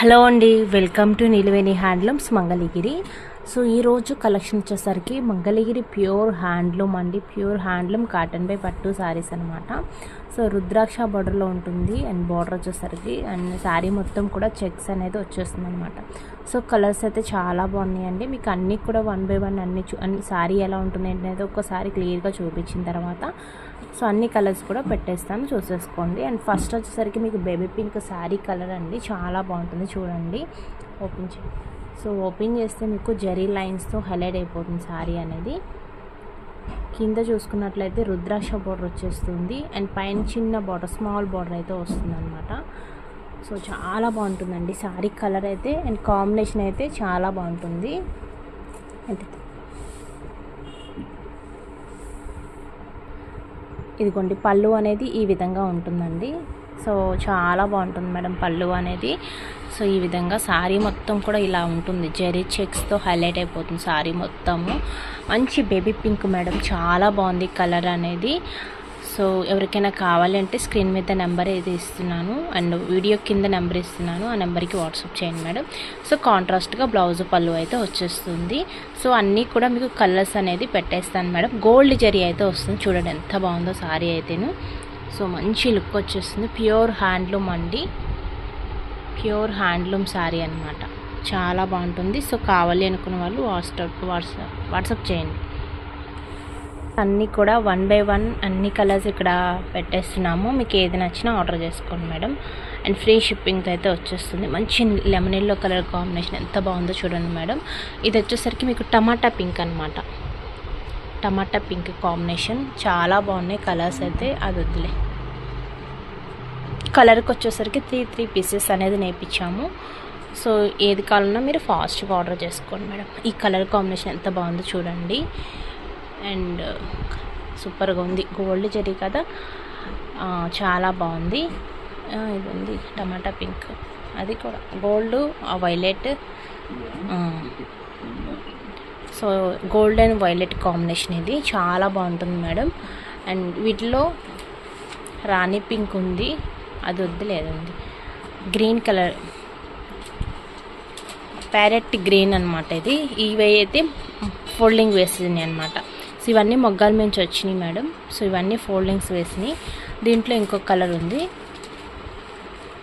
Hello అండి, welcome to Neelaveni handlooms Mangalagiri. So ఈరోజు collection వచ్చేసరికి మంగళగిరి ప్యూర్ హ్యాండ్లూమ్ అండి. ప్యూర్ హ్యాండ్లూమ్ కాటన్ బై పట్టు శారీస్ అనమాట. సో రుద్రాక్ష బార్డర్లో ఉంటుంది అండ్ బార్డర్ వచ్చేసరికి అండ్ శారీ మొత్తం కూడా చెక్స్ అనేది వచ్చేస్తుంది అనమాట. సో కలర్స్ అయితే చాలా బాగున్నాయండి. మీకు అన్నీ కూడా 1 by 1 అన్ని శారీ ఎలా ఉంటుంది అనేది ఒక్కసారి క్లియర్గా చూపించిన తర్వాత సో అన్ని కలర్స్ కూడా పెట్టేస్తాను, చూసేసుకోండి. అండ్ ఫస్ట్ వచ్చేసరికి మీకు బేబీ పింక్ శారీ కలర్ అండి, చాలా బాగుంటుంది చూడండి. ఓపెన్ చేస్తే మీకు జరీ లైన్స్తో హైలైట్ అయిపోతుంది శారీ అనేది. కింద చూసుకున్నట్లయితే రుద్రాక్ష బార్డర్ వచ్చేస్తుంది అండ్ పైన చిన్న బార్డర్, స్మాల్ బార్డర్ అయితే వస్తుంది అనమాట. సో చాలా బాగుంటుందండి శారీ కలర్ అయితే అండ్ కాంబినేషన్ అయితే చాలా బాగుంటుంది. ఇదిగోండి పళ్ళు అనేది ఈ విధంగా ఉంటుందండి. సో చాలా బాగుంటుంది మేడం పళ్ళు అనేది. సో ఈ విధంగా శారీ మొత్తం కూడా ఇలా ఉంటుంది, జెరీ చెక్స్తో హైలైట్ అయిపోతుంది శారీ మొత్తము. మంచి బేబీ పింక్ మేడం, చాలా బాగుంది కలర్ అనేది. సో ఎవరికైనా కావాలంటే స్క్రీన్ మీద నెంబర్ అయితే ఇస్తున్నాను అండ్ వీడియో కింద నెంబర్ ఇస్తున్నాను, ఆ నెంబర్కి వాట్సాప్ చేయండి మేడం. సో కాంట్రాస్ట్గా బ్లౌజ్ పళ్ళు అయితే వచ్చేస్తుంది. సో అన్నీ కూడా మీకు కలర్స్ అనేది పెట్టేస్తాను మేడం. గోల్డ్ జరీ అయితే వస్తుంది, చూడండి ఎంత బాగుందో శారీ అయితేను. సో మంచి లుక్ వచ్చేస్తుంది. ప్యూర్ హ్యాండ్లూమ్ అండి, ప్యూర్ హ్యాండ్లూమ్ శారీ అనమాట, చాలా బాగుంటుంది. సో కావాలి అనుకున్న వాళ్ళు వాట్సాప్ చేయండి. అన్నీ కూడా 1 by 1 అన్ని కలర్స్ ఇక్కడ పెట్టేస్తున్నాము. మీకు ఏది నచ్చినా ఆర్డర్ చేసుకోండి మేడం. అండ్ ఫ్రీ షిప్పింగ్తో అయితే వచ్చేస్తుంది. మంచి లెమన్ ఎల్లో కలర్ కాంబినేషన్ ఎంత బాగుందో చూడండి మేడం. ఇది వచ్చేసరికి మీకు టమాటా పింక్ అనమాట, టమాటా పింక్ కాంబినేషన్ చాలా బాగున్నాయి కలర్స్ అయితే. అది వద్దులే, కలర్కి వచ్చేసరికి 3 పీసెస్ అనేది నేర్పించాము. సో ఏది కావాలన్నా మీరు ఫాస్ట్గా ఆర్డర్ చేసుకోండి మేడం. ఈ కలర్ కాంబినేషన్ ఎంత బాగుందో చూడండి అండ్ సూపర్గా ఉంది. గోల్డ్ జరీ కదా, చాలా బాగుంది. ఇది ఉంది టమాటా పింక్, అది కూడా gold violet. So gold and violet combination ఇది చాలా బాగుంటుంది మేడం. అండ్ వీటిలో రాణి పింక్ ఉంది, అది వద్దులేదు, ఉంది గ్రీన్ కలర్, ప్యారెట్ గ్రీన్ అనమాట. ఇది ఇవి అయితే ఫోల్డింగ్ వేసినాయి అనమాట. సో ఇవన్నీ మొగ్గాల నుంచి వచ్చినాయి మేడం. సో ఇవన్నీ ఫోల్డింగ్స్ వేసినాయి. దీంట్లో ఇంకొక కలర్ ఉంది,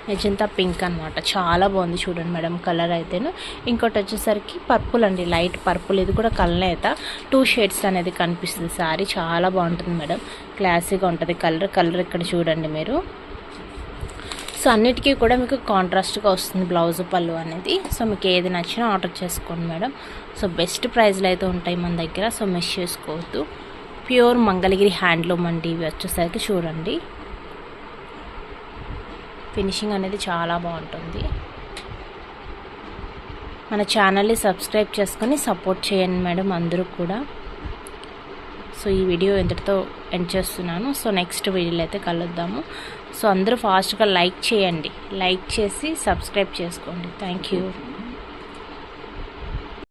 మెజంతా పింక్ అనమాట, చాలా బాగుంది చూడండి మేడం కలర్ అయితేను. ఇంకోటి వచ్చేసరికి పర్పుల్ అండి, లైట్ పర్పుల్. ఇది కూడా కలనేత 2 షేడ్స్ అనేది కనిపిస్తుంది శారీ, చాలా బాగుంటుంది మేడం, క్లాసీగా ఉంటుంది కలర్ ఇక్కడ చూడండి మీరు. సో అన్నిటికీ కూడా మీకు కాంట్రాస్ట్గా వస్తుంది బ్లౌజ్ పళ్ళు అనేది. సో మీకు ఏది నచ్చినా ఆర్డర్ చేసుకోండి మేడం. సో బెస్ట్ ప్రైస్లో అయితే ఉంటాయి మన దగ్గర, సో మిస్ చేసుకోవద్దు. ప్యూర్ మంగళగిరి హ్యాండ్లూమ్ అండి. ఇవి వచ్చేసరికి చూడండి ఫినిషింగ్ అనేది చాలా బాగుంటుంది. మన ఛానల్ని సబ్స్క్రైబ్ చేసుకొని సపోర్ట్ చేయండి మేడం అందరూ కూడా. సో ఈ వీడియో ఇంతటితో ఎండ్ చేస్తున్నాను. సో నెక్స్ట్ వీడియోలో అయితే కలుద్దాము. సో అందరూ ఫాస్ట్గా లైక్ చేయండి, లైక్ చేసి సబ్స్క్రైబ్ చేసుకోండి. Thank you.